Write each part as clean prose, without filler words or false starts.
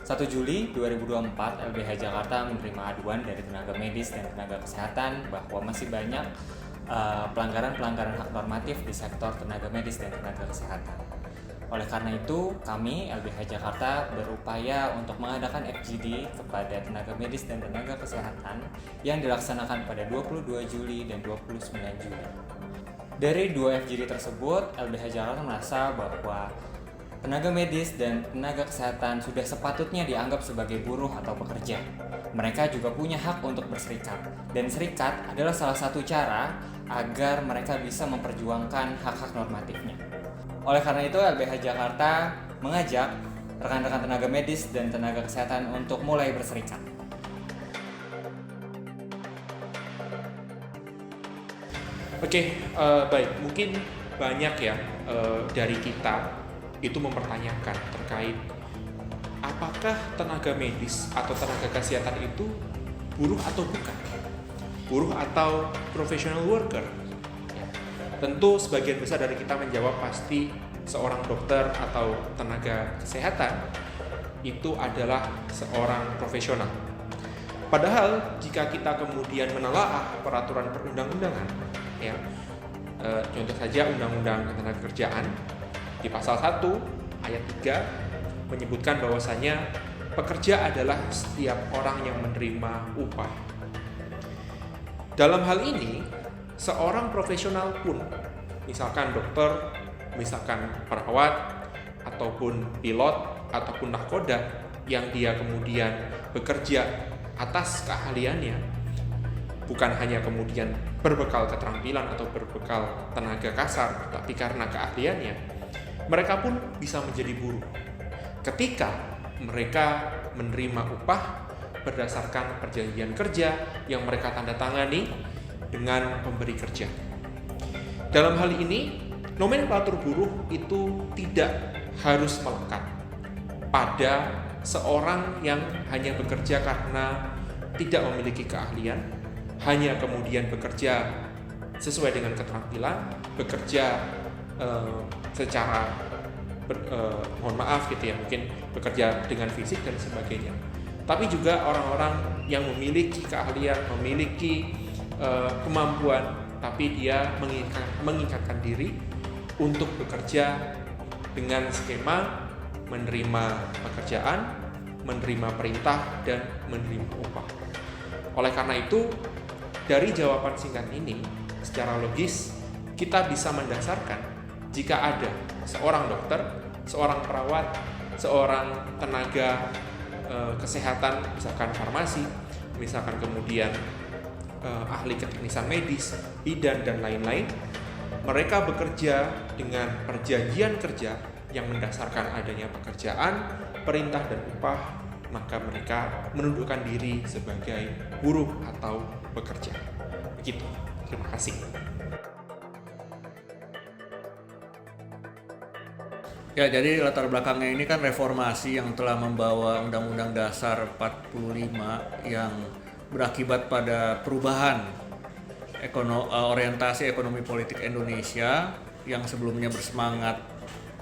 1 Juli 2024, LBH Jakarta menerima aduan dari tenaga medis dan tenaga kesehatan bahwa masih banyak pelanggaran-pelanggaran hak normatif di sektor tenaga medis dan tenaga kesehatan. Oleh karena itu, kami LBH Jakarta berupaya untuk mengadakan FGD kepada tenaga medis dan tenaga kesehatan yang dilaksanakan pada 22 Juli dan 29 Juli. Dari dua FGD tersebut, LBH Jakarta merasa bahwa tenaga medis dan tenaga kesehatan sudah sepatutnya dianggap sebagai buruh atau pekerja. Mereka juga punya hak untuk berserikat, dan serikat adalah salah satu cara agar mereka bisa memperjuangkan hak-hak normatifnya. Oleh karena itu, LBH Jakarta mengajak rekan-rekan tenaga medis dan tenaga kesehatan untuk mulai berserikat. Oke, baik. Mungkin banyak ya dari kita itu mempertanyakan terkait apakah tenaga medis atau tenaga kesehatan itu buruh atau bukan, buruh atau professional worker. Tentu sebagian besar dari kita menjawab pasti seorang dokter atau tenaga kesehatan itu adalah seorang profesional. Padahal jika kita kemudian menelaah peraturan perundang-undangan, ya, contoh saja Undang-Undang Ketenagakerjaan di pasal 1 ayat 3 menyebutkan bahwasanya pekerja adalah setiap orang yang menerima upah. Dalam hal ini, seorang profesional pun, misalkan dokter, misalkan perawat, ataupun pilot, ataupun nahkoda yang dia kemudian bekerja atas keahliannya, bukan hanya kemudian berbekal keterampilan atau berbekal tenaga kasar, tapi karena keahliannya, mereka pun bisa menjadi buruh ketika mereka menerima upah berdasarkan perjanjian kerja yang mereka tanda tangani dengan pemberi kerja. Dalam hal ini, nomenklatur buruh itu tidak harus melekat pada seorang yang hanya bekerja karena tidak memiliki keahlian, hanya kemudian bekerja sesuai dengan keterampilan, bekerja secara mohon maaf gitu ya, mungkin bekerja dengan fisik dan sebagainya. Tapi juga orang-orang yang memiliki keahlian, memiliki kemampuan, tapi dia mengikatkan diri untuk bekerja dengan skema menerima pekerjaan, menerima perintah, dan menerima upah. Oleh karena itu, dari jawaban singkat ini, secara logis kita bisa mendasarkan jika ada seorang dokter, seorang perawat, seorang tenaga kesehatan, misalkan farmasi, misalkan kemudian ahli keteknisan medis, bidan, dan lain-lain, mereka bekerja dengan perjanjian kerja yang mendasarkan adanya pekerjaan, perintah, dan upah, maka mereka menundukkan diri sebagai buruh atau pekerja. Begitu. Terima kasih. Ya, jadi latar belakangnya ini kan reformasi yang telah membawa Undang-Undang Dasar 45 yang berakibat pada perubahan orientasi ekonomi politik Indonesia yang sebelumnya bersemangat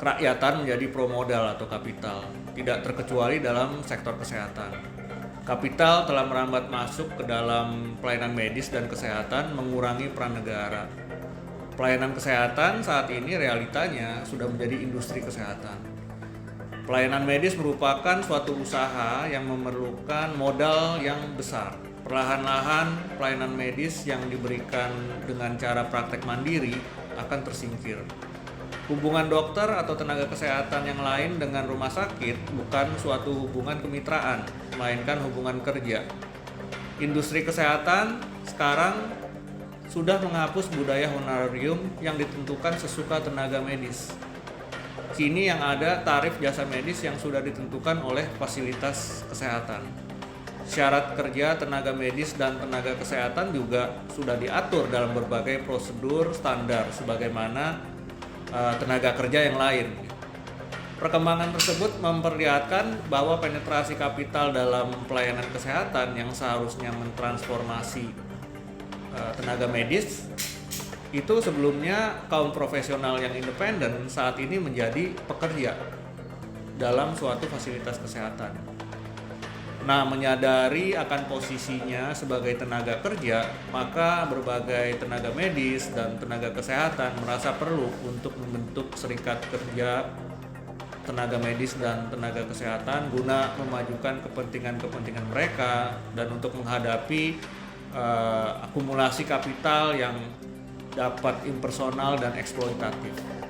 kerakyatan menjadi promodal atau kapital, tidak terkecuali dalam sektor kesehatan. Kapital telah merambat masuk ke dalam pelayanan medis dan kesehatan, mengurangi peran negara. Pelayanan kesehatan saat ini realitanya sudah menjadi industri kesehatan. Pelayanan medis merupakan suatu usaha yang memerlukan modal yang besar. Perlahan-lahan pelayanan medis yang diberikan dengan cara praktek mandiri akan tersingkir. Hubungan dokter atau tenaga kesehatan yang lain dengan rumah sakit bukan suatu hubungan kemitraan, melainkan hubungan kerja. Industri kesehatan sekarang sudah menghapus budaya honorarium yang ditentukan sesuka tenaga medis. Kini yang ada tarif jasa medis yang sudah ditentukan oleh fasilitas kesehatan. Syarat kerja tenaga medis dan tenaga kesehatan juga sudah diatur dalam berbagai prosedur standar sebagaimana tenaga kerja yang lain. Perkembangan tersebut memperlihatkan bahwa penetrasi kapital dalam pelayanan kesehatan yang seharusnya mentransformasi tenaga medis itu sebelumnya kaum profesional yang independen saat ini menjadi pekerja dalam suatu fasilitas kesehatan. Nah, menyadari akan posisinya sebagai tenaga kerja, maka berbagai tenaga medis dan tenaga kesehatan merasa perlu untuk membentuk serikat kerja tenaga medis dan tenaga kesehatan guna memajukan kepentingan-kepentingan mereka dan untuk menghadapi akumulasi kapital yang dapat impersonal dan eksploitatif.